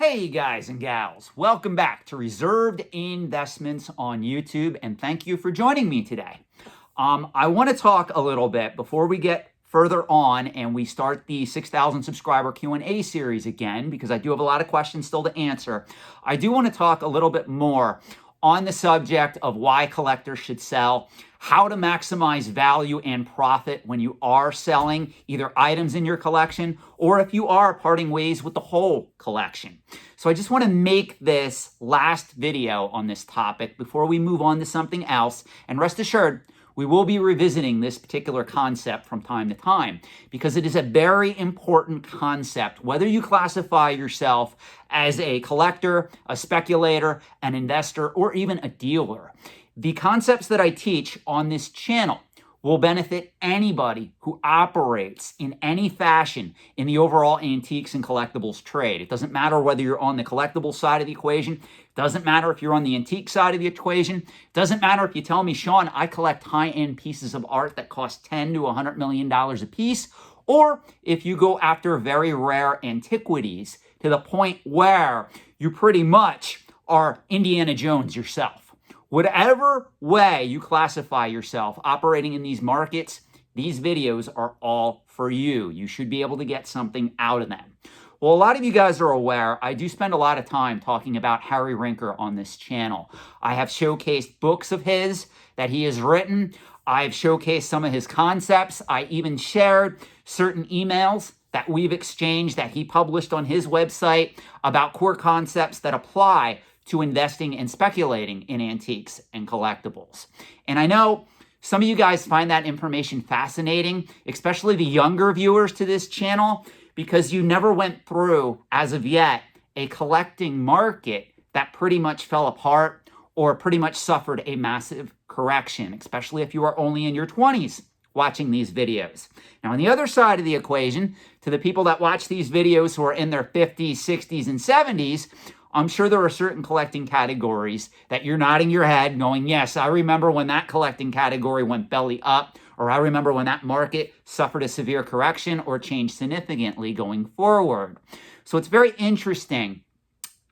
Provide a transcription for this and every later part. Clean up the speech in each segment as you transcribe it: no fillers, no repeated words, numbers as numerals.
Hey guys and gals, welcome back to Reserved Investments on YouTube, and thank you for joining me today. I want to talk a little bit before we get further on and we start the 6,000 subscriber Q&A series again, because I do have a lot of questions still to answer. I do want to talk a little bit more on the subject of why collectors should sell, how to maximize value and profit when you are selling either items in your collection or if you are parting ways with the whole collection. So I just want to make this last video on this topic before we move on to something else. And rest assured, we will be revisiting this particular concept from time to time because it is a very important concept, whether you classify yourself as a collector, a speculator, an investor, or even a dealer. The concepts that I teach on this channel will benefit anybody who operates in any fashion in the overall antiques and collectibles trade. It doesn't matter whether you're on the collectible side of the equation. It doesn't matter if you're on the antique side of the equation. It doesn't matter if you tell me, Sean, I collect high-end pieces of art that cost $10 to $100 million a piece, or if you go after very rare antiquities to the point where you pretty much are Indiana Jones yourself. Whatever way you classify yourself operating in these markets, these videos are all for you. You should be able to get something out of them. Well, a lot of you guys are aware, I do spend a lot of time talking about Harry Rinker on this channel. I have showcased books of his that he has written. I've showcased some of his concepts. I even shared certain emails that we've exchanged that he published on his website about core concepts that apply to investing and speculating in antiques and collectibles. And I know some of you guys find that information fascinating, especially the younger viewers to this channel, because you never went through, as of yet, a collecting market that pretty much fell apart or pretty much suffered a massive correction, especially if you are only in your 20s watching these videos. Now, on the other side of the equation, to the people that watch these videos who are in their 50s, 60s, and 70s, I'm sure there are certain collecting categories that you're nodding your head going, yes, I remember when that collecting category went belly up, or I remember when that market suffered a severe correction or changed significantly going forward. So it's very interesting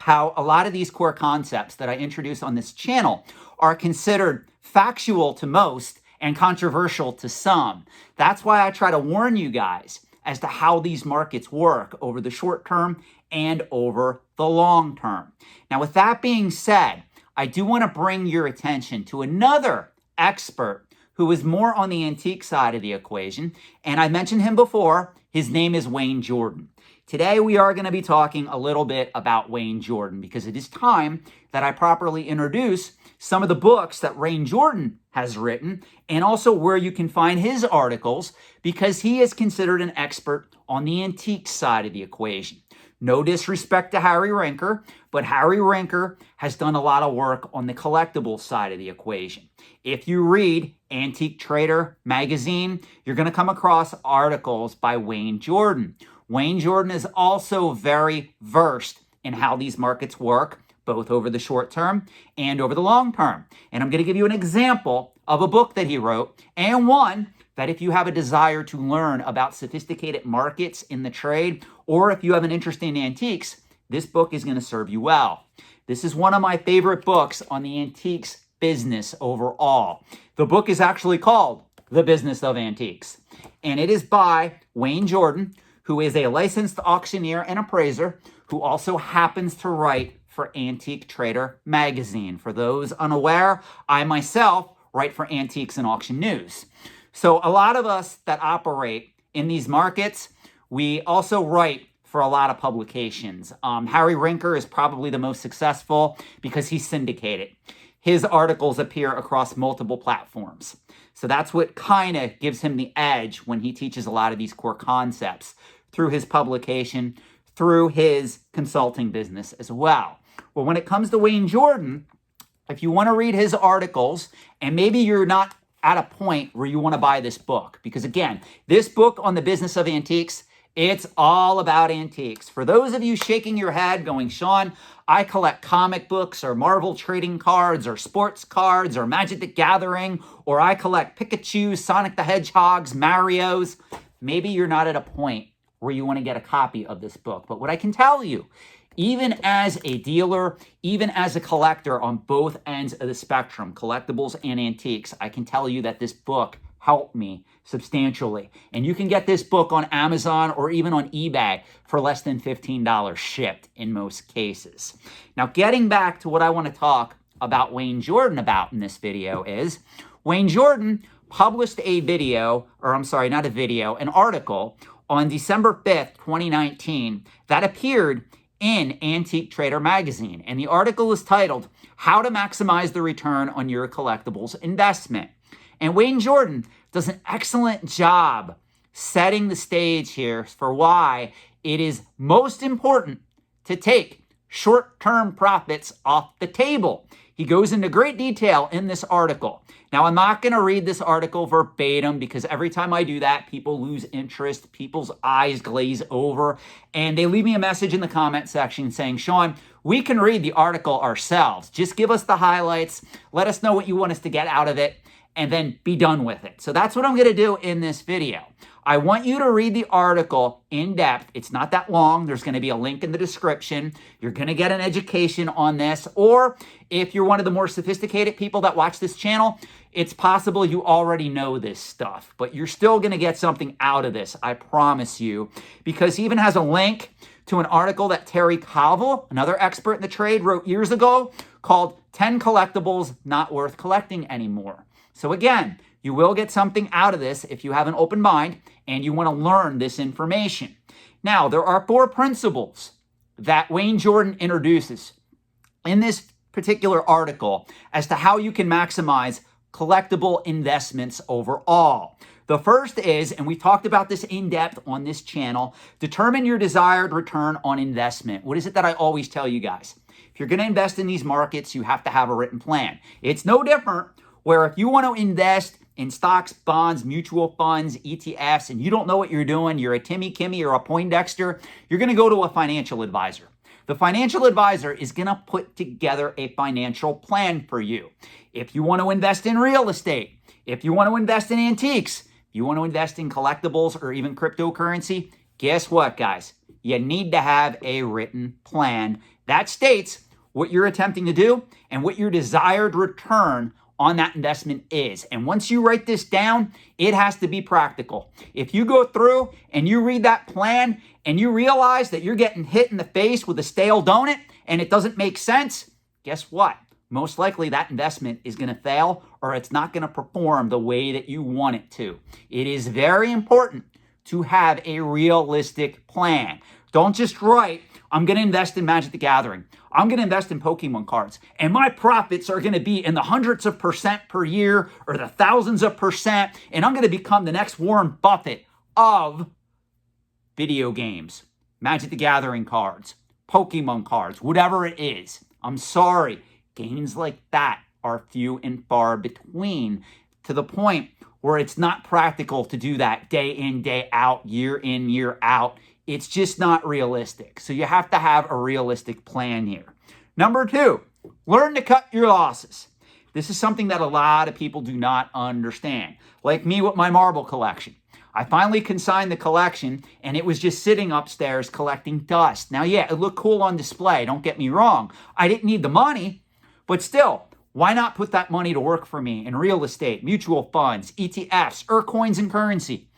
how a lot of these core concepts that I introduce on this channel are considered factual to most and controversial to some. That's why I try to warn you guys as to how these markets work over the short term and over the long term. Now, with that being said, I do want to bring your attention to another expert who is more on the antique side of the equation, and I mentioned him before. His name is Wayne Jordan. Today, we are going to be talking a little bit about Wayne Jordan because it is time that I properly introduce some of the books that Wayne Jordan has written and also where you can find his articles because he is considered an expert on the antique side of the equation. No disrespect to Harry Rinker, but Harry Rinker has done a lot of work on the collectible side of the equation. If you read Antique Trader magazine, you're going to come across articles by Wayne Jordan. Wayne Jordan is also very versed in how these markets work, both over the short term and over the long term. And I'm going to give you an example of a book that he wrote, and one that if you have a desire to learn about sophisticated markets in the trade, or if you have an interest in antiques, this book is going to serve you well. This is one of my favorite books on the antiques business overall. The book is actually called The Business of Antiques, and it is by Wayne Jordan, who is a licensed auctioneer and appraiser, who also happens to write for Antique Trader magazine. For those unaware, I myself write for Antiques and Auction News. So a lot of us that operate in these markets, we also write for a lot of publications. Harry Rinker is probably the most successful because he's syndicated. His articles appear across multiple platforms. So that's what kind of gives him the edge when he teaches a lot of these core concepts through his publication, through his consulting business as well. Well, when it comes to Wayne Jordan, if you want to read his articles, and maybe you're not at a point where you want to buy this book, because again, this book on the business of antiques, it's all about antiques. For those of you shaking your head going, Sean, I collect comic books or Marvel trading cards or sports cards or Magic the Gathering, or I collect Pikachu, Sonic the Hedgehogs, Marios. Maybe you're not at a point where you want to get a copy of this book. But what I can tell you Even as a dealer, even as a collector on both ends of the spectrum, collectibles and antiques, I can tell you that this book helped me substantially. And you can get this book on Amazon or even on eBay for less than $15 shipped in most cases. Now, getting back to what I want to talk about Wayne Jordan about in this video is Wayne Jordan published a video, or I'm sorry, not a video, an article on December 5th, 2019 that appeared in Antique Trader magazine. And the article is titled, How to Maximize the Return on Your Collectibles Investment. And Wayne Jordan does an excellent job setting the stage here for why it is most important to take short-term profits off the table. He goes into great detail in this article. Now, I'm not going to read this article verbatim because every time I do that, people lose interest, people's eyes glaze over, and they leave me a message in the comment section saying, Sean, we can read the article ourselves. Just give us the highlights, let us know what you want us to get out of it, and then be done with it. So that's what I'm going to do in this video. I want you to read the article in depth. It's not that long. There's going to be a link in the description. You're going to get an education on this. Or if you're one of the more sophisticated people that watch this channel, it's possible you already know this stuff, but you're still going to get something out of this, I promise you, because he even has a link to an article that Terry Calvel, another expert in the trade, wrote years ago called 10 Collectibles Not Worth Collecting Anymore. So again, you will get something out of this if you have an open mind and you want to learn this information. Now, there are 4 principles that Wayne Jordan introduces in this particular article as to how you can maximize collectible investments overall. The first is, and we talked about this in depth on this channel, determine your desired return on investment. What is it that I always tell you guys? If you're going to invest in these markets, you have to have a written plan. It's no different where if you want to invest in stocks, bonds, mutual funds, ETFs, and you don't know what you're doing, you're a Timmy, Kimmy, or a Poindexter, you're going to go to a financial advisor. The financial advisor is going to put together a financial plan for you. If you want to invest in real estate, if you want to invest in antiques, if you want to invest in collectibles or even cryptocurrency, guess what, guys? You need to have a written plan that states what you're attempting to do and what your desired return on that investment is. And once you write this down, it has to be practical. If you go through and you read that plan and you realize that you're getting hit in the face with a stale donut and it doesn't make sense, guess what? Most likely that investment is going to fail or it's not going to perform the way that you want it to. It is very important to have a realistic plan. Don't just write, I'm going to invest in Magic the Gathering. I'm going to invest in Pokemon cards. And my profits are going to be in the hundreds of percent per year or the thousands of percent. And I'm going to become the next Warren Buffett of video games, Magic the Gathering cards, Pokemon cards, whatever it is. I'm sorry. Gains like that are few and far between to the point where it's not practical to do that day in, day out, year in, year out. It's just not realistic. So you have to have a realistic plan here. Number 2, learn to cut your losses. This is something that a lot of people do not understand. Like me with my marble collection. I finally consigned the collection and it was just sitting upstairs collecting dust. Now, yeah, it looked cool on display. Don't get me wrong. I didn't need the money, but still, why not put that money to work for me in real estate, mutual funds, ETFs, or coins and currency?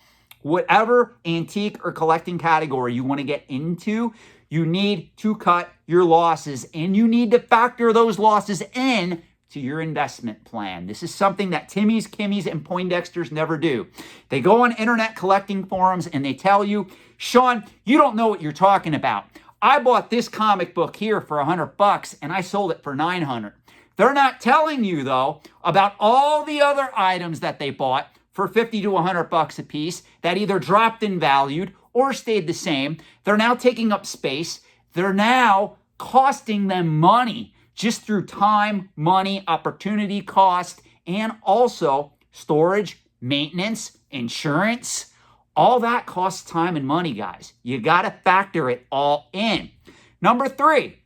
Whatever antique or collecting category you want to get into, you need to cut your losses and you need to factor those losses in to your investment plan. This is something that Timmys, Kimmys, and Poindexters never do. They go on internet collecting forums and they tell you, Sean, you don't know what you're talking about. I bought this comic book here for $100 and I sold it for $900. They're not telling you, though, about all the other items that they bought for $50 to $100 a piece that either dropped in value or stayed the same. They're now taking up space. They're now costing them money just through time, money, opportunity cost, and also storage, maintenance, insurance. All that costs time and money, guys. You got to factor it all in. Number 3,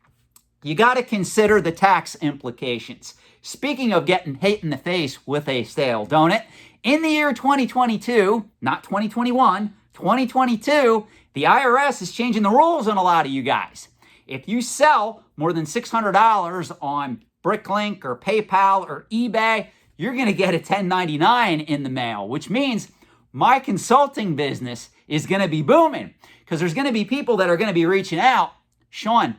you got to consider the tax implications. Speaking of getting hit in the face with a stale donut, in the year 2022, not 2021, 2022, the IRS is changing the rules on a lot of you guys. If you sell more than $600 on Bricklink or PayPal or eBay, you're going to get a 1099 in the mail, which means my consulting business is going to be booming because there's going to be people that are going to be reaching out. Sean,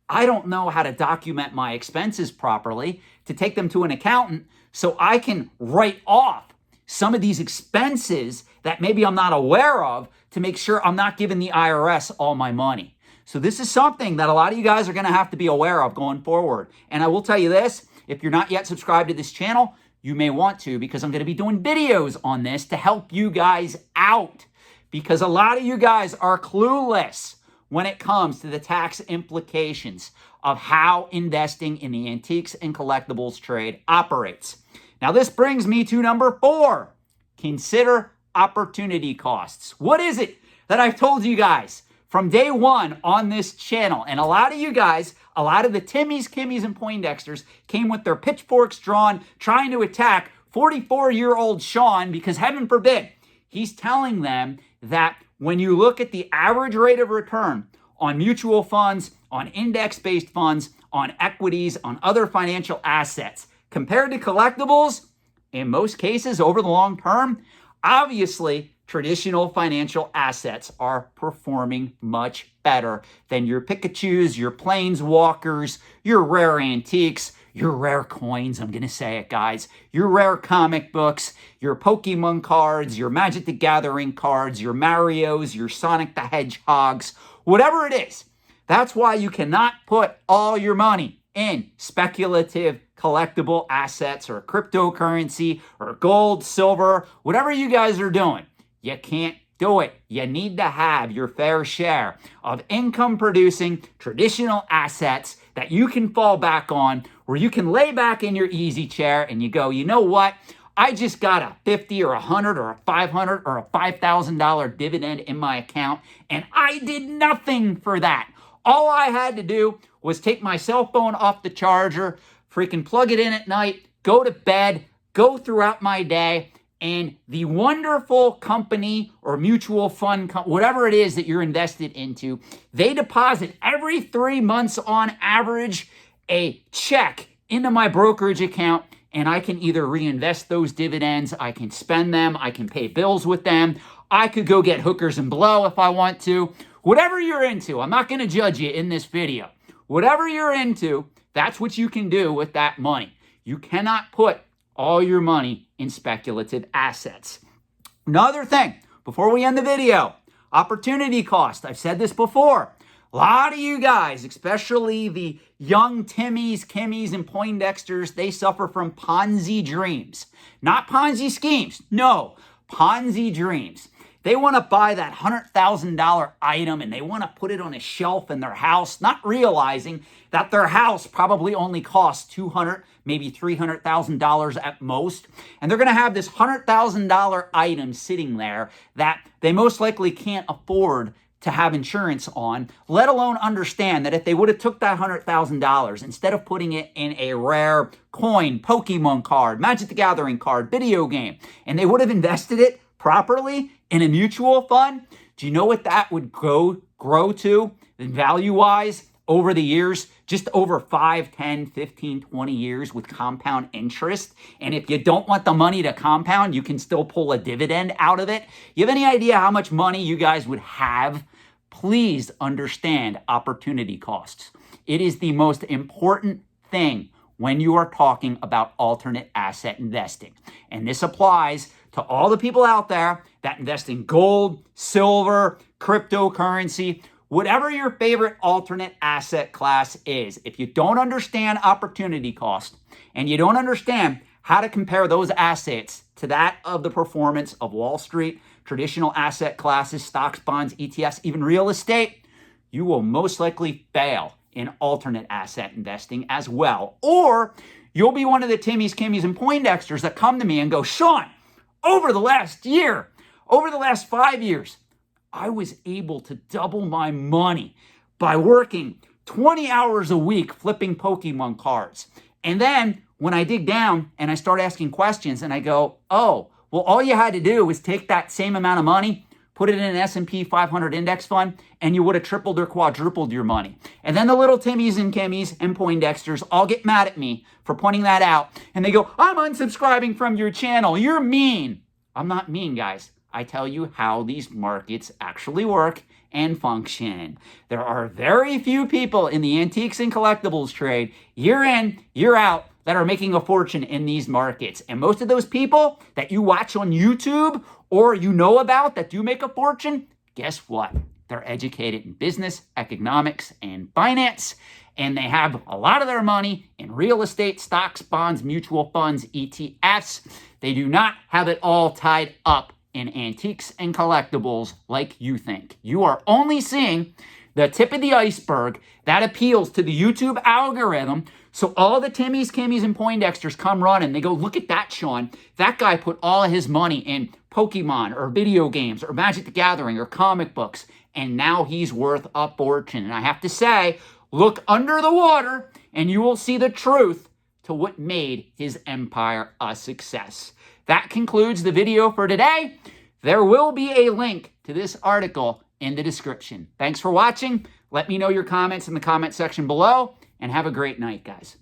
I don't know how to document my expenses properly to take them to an accountant so I can write off some of these expenses that maybe I'm not aware of to make sure I'm not giving the IRS all my money. So this is something that a lot of you guys are going to have to be aware of going forward. And I will tell you this, if you're not yet subscribed to this channel, you may want to, because I'm going to be doing videos on this to help you guys out, because a lot of you guys are clueless when it comes to the tax implications of how investing in the antiques and collectibles trade operates. Now, this brings me to number 4. Consider opportunity costs. What is it that I've told you guys from day one on this channel? And a lot of you guys, a lot of the Timmies, Kimmies, and Poindexters came with their pitchforks drawn, trying to attack 44-year-old Sean because, heaven forbid, he's telling them that when you look at the average rate of return on mutual funds, on index-based funds, on equities, on other financial assets, compared to collectibles, in most cases over the long term, obviously, traditional financial assets are performing much better than your Pikachus, your Planeswalkers, your rare antiques, your rare coins, I'm going to say it, guys, your rare comic books, your Pokemon cards, your Magic the Gathering cards, your Marios, your Sonic the Hedgehogs, whatever it is. That's why you cannot put all your money in speculative collectible assets or cryptocurrency or gold, silver, whatever you guys are doing. You can't do it. You need to have your fair share of income-producing traditional assets that you can fall back on, where you can lay back in your easy chair and you go, you know what? I just got a $50 or $100 or a $500 or a $5,000 dividend in my account, and I did nothing for that. All I had to do was take my cell phone off the charger, freaking plug it in at night, go to bed, go throughout my day, and the wonderful company or mutual fund, whatever it is that you're invested into, they deposit every 3 months on average a check into my brokerage account, and I can either reinvest those dividends, I can spend them, I can pay bills with them, I could go get hookers and blow if I want to. Whatever you're into, I'm not going to judge you in this video. Whatever you're into, that's what you can do with that money. You cannot put all your money in speculative assets. Another thing, before we end the video, opportunity cost. I've said this before. A lot of you guys, especially the young Timmies, Kimmies, and Poindexters, they suffer from Ponzi dreams. Not Ponzi schemes. No, Ponzi dreams. They want to buy that $100,000 item and they want to put it on a shelf in their house, not realizing that their house probably only costs $200,000, maybe $300,000 at most. And they're going to have this $100,000 item sitting there that they most likely can't afford to have insurance on, let alone understand that if they would have took that $100,000, instead of putting it in a rare coin, Pokemon card, Magic the Gathering card, video game, and they would have invested it properly in a mutual fund, do you know what that would grow to value-wise over the years? Just over 5, 10, 15, 20 years with compound interest. And if you don't want the money to compound, you can still pull a dividend out of it. You have any idea how much money you guys would have? Please understand opportunity costs. It is the most important thing when you are talking about alternate asset investing. And this applies to all the people out there that invest in gold, silver, cryptocurrency, whatever your favorite alternate asset class is. If you don't understand opportunity cost and you don't understand how to compare those assets to that of the performance of Wall Street, traditional asset classes, stocks, bonds, ETFs, even real estate, you will most likely fail in alternate asset investing as well. Or you'll be one of the Timmies, Kimmies, and Poindexters that come to me and go, Sean, over the last year, over the last 5 years, I was able to double my money by working 20 hours a week flipping Pokemon cards. And then when I dig down and I start asking questions and I go, oh, well, all you had to do was take that same amount of money, put it in an S&P 500 index fund, and you would have tripled or quadrupled your money. And then the little Timmies and Kimmies and Poindexters all get mad at me for pointing that out. And they go, I'm unsubscribing from your channel. You're mean. I'm not mean, guys. I tell you how these markets actually work and function. There are very few people in the antiques and collectibles trade, year in, year out, that are making a fortune in these markets. And most of those people that you watch on YouTube or you know about that do make a fortune, guess what? They're educated in business, economics, and finance, and they have a lot of their money in real estate, stocks, bonds, mutual funds, ETFs. They do not have it all tied up in antiques and collectibles like you think. You are only seeing the tip of the iceberg that appeals to the YouTube algorithm. So all the Timmies, Kimmies, and Poindexters come running. They go, look at that, Sean. That guy put all of his money in Pokemon or video games or Magic the Gathering or comic books, and now he's worth a fortune. And I have to say, look under the water and you will see the truth to what made his empire a success. That concludes the video for today. There will be a link to this article in the description. Thanks for watching. Let me know your comments in the comment section below, and have a great night, guys.